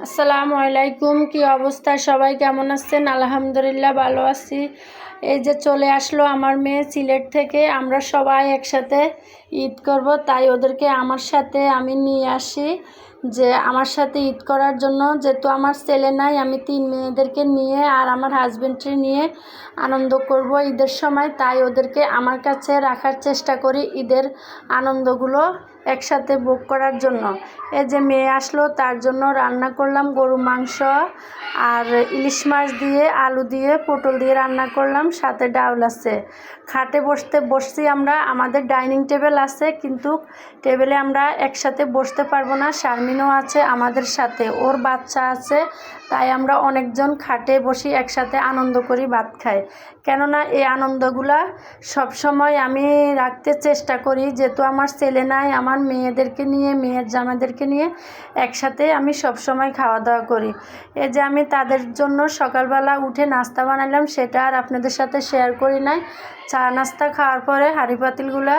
আসসালামু আলাইকুম। কি অবস্থা, সবাই কেমন আছেন? আলহামদুলিল্লাহ ভালো আছি। এই যে চলে আসলো আমার মেয়ে সিলেট থেকে, আমরা সবাই একসাথে ঈদ করব, তাই ওদেরকে আমার সাথে আমি নিয়ে আসি যে আমার সাথে ঈদ করার জন্য। যেহেতু আমার ছেলে নাই, আমি 3 মেয়েদেরকে নিয়ে আর আমার হাজব্যান্ডকে নিয়ে আনন্দ করব ঈদের সময়, তাই ওদেরকে আমার কাছে রাখার চেষ্টা করি ঈদের আনন্দগুলো একসাথে ভোগ করার জন্য। এই যে মেয়ে আসলো, তার জন্য রান্না করলাম গরু মাংস আর ইলিশ মাছ দিয়ে, আলু দিয়ে, পটল দিয়ে রান্না করলাম, সাথে ডাউল আছে। খাটে বসছি আমরা, আমাদের ডাইনিং টেবিল আছে, কিন্তু টেবিলে আমরা একসাথে বসতে পারবো না। শারমিনও আছে আমাদের সাথে, ওর বাচ্চা আছে, তাই আমরা অনেকজন খাটে বসি, একসাথে আনন্দ করি, ভাত খাই। কেননা এই আনন্দগুলা সবসময় আমি রাখতে চেষ্টা করি, যেহেতু আমার ছেলে নাই, আমার মেয়েদেরকে নিয়ে, মেয়ের জামাইদেরকে নিয়ে একসাথে আমি সবসময় খাওয়া দাওয়া করি। এই যে আমি তাদের জন্য সকালবেলা উঠে নাস্তা বানালাম, সেটা আর আপনাদের সাথে শেয়ার করি নাই। চা নাস্তা খাওয়ার পরে হাঁড়ি পাতিলগুলা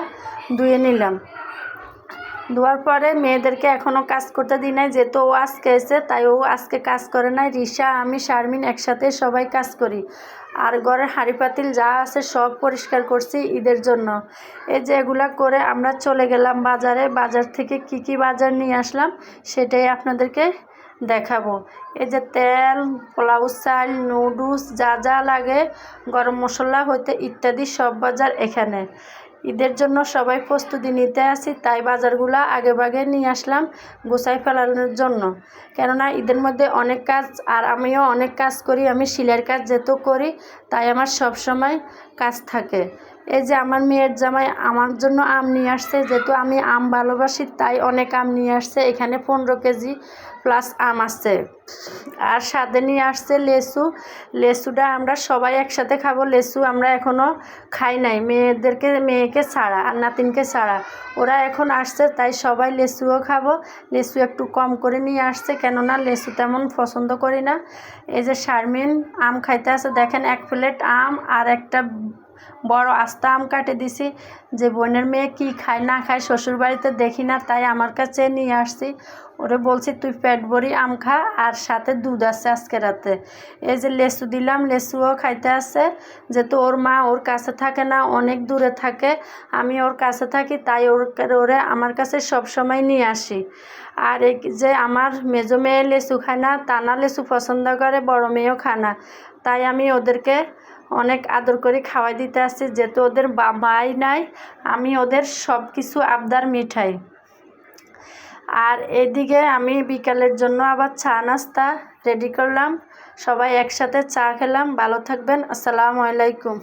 ধুয়ে নিলাম। ধোয়ার পরে মেয়েদেরকে এখনও কাজ করতে দিই নাই, যেহেতু ও আজকে এসে, তাই ও আজকে কাজ করে নাই। রিশা, আমি, শারমিন একসাথে সবাই কাজ করি। আর ঘরের হাঁড়ি পাতিল যা আছে সব পরিষ্কার করছি ঈদের জন্য। এই যে এগুলা করে আমরা চলে গেলাম বাজারে। বাজার থেকে কি বাজার নিয়ে আসলাম সেটাই আপনাদেরকে দেখাবো। এই যে তেল, পোলাও চাল, নুডলস, যা যা লাগে, গরম মশলা হইতে ইত্যাদি সব বাজার এখানে। ঈদের জন্য সবাই প্রস্তুতি নিতে আসি, তাই বাজারগুলো আগেভাগে নিয়ে আসলাম গোছাই ফেলানোর জন্য। কেননা ঈদের মধ্যে অনেক কাজ, আর আমিও অনেক কাজ করি। আমি সেলাইয়ের কাজ যেহেতু করি, তাই আমার সব সময় কাজ থাকে। এই যে আমার মেয়ের জামাই আমার জন্য আম নিয়ে আসছে, যেহেতু আমি আম ভালোবাসি, তাই অনেক আম নিয়ে আসছে। এখানে 15 কেজি প্লাস আম আসছে। আর সাথে নিয়ে আসছে লেসু। লেসুটা আমরা সবাই একসাথে খাবো। লেসু আমরা এখনও খাই নাই, মেয়েকে ছাড়া আর নাতিনকে ছাড়া। ওরা এখন আসছে, তাই সবাই লেসুও খাবো। লেসু একটু কম করে নিয়ে আসছে, কেননা লেসু তেমন পছন্দ করি না। এই যে শারমিন আম খাইতে আছে, দেখেন 1 প্লেট আম আর একটা বড় আস্তা আম কাটে দিছি। যে বোনের মেয়ে কি খায় না খায় শ্বশুরবাড়িতে দেখি না, তাই আমার কাছে নিয়ে আসছি। ওরে বলছি তুই পেট ভরি আম খা, আর সাথে দুধ আছে আজকে রাতে। এই যে লেসু দিলাম, লেসুও খাইতে আছে। যেহেতু ওর মা ওর কাছে থাকে না, অনেক দূরে থাকে, আমি ওর কাছে থাকি, তাই ওরে আমার কাছে সবসময় নিয়ে আসি। আর এই যে আমার মেজো মেয়ে লেসু খায় না, তা না, লেসু পছন্দ করে, বড় মেয়েও খায় না, তাই আমি ওদেরকে অনেক আদর করে খাওয়াই দিতে আসছি। যেহেতু ওদের বাবাই নাই, আমি ওদের সব কিছু আবদার মিঠাই। আর এদিকে আমি বিকালের জন্য আবার চা নাস্তা রেডি করলাম, সবাই একসাথে চা খেলাম। ভালো থাকবেন। আসসালামু আলাইকুম।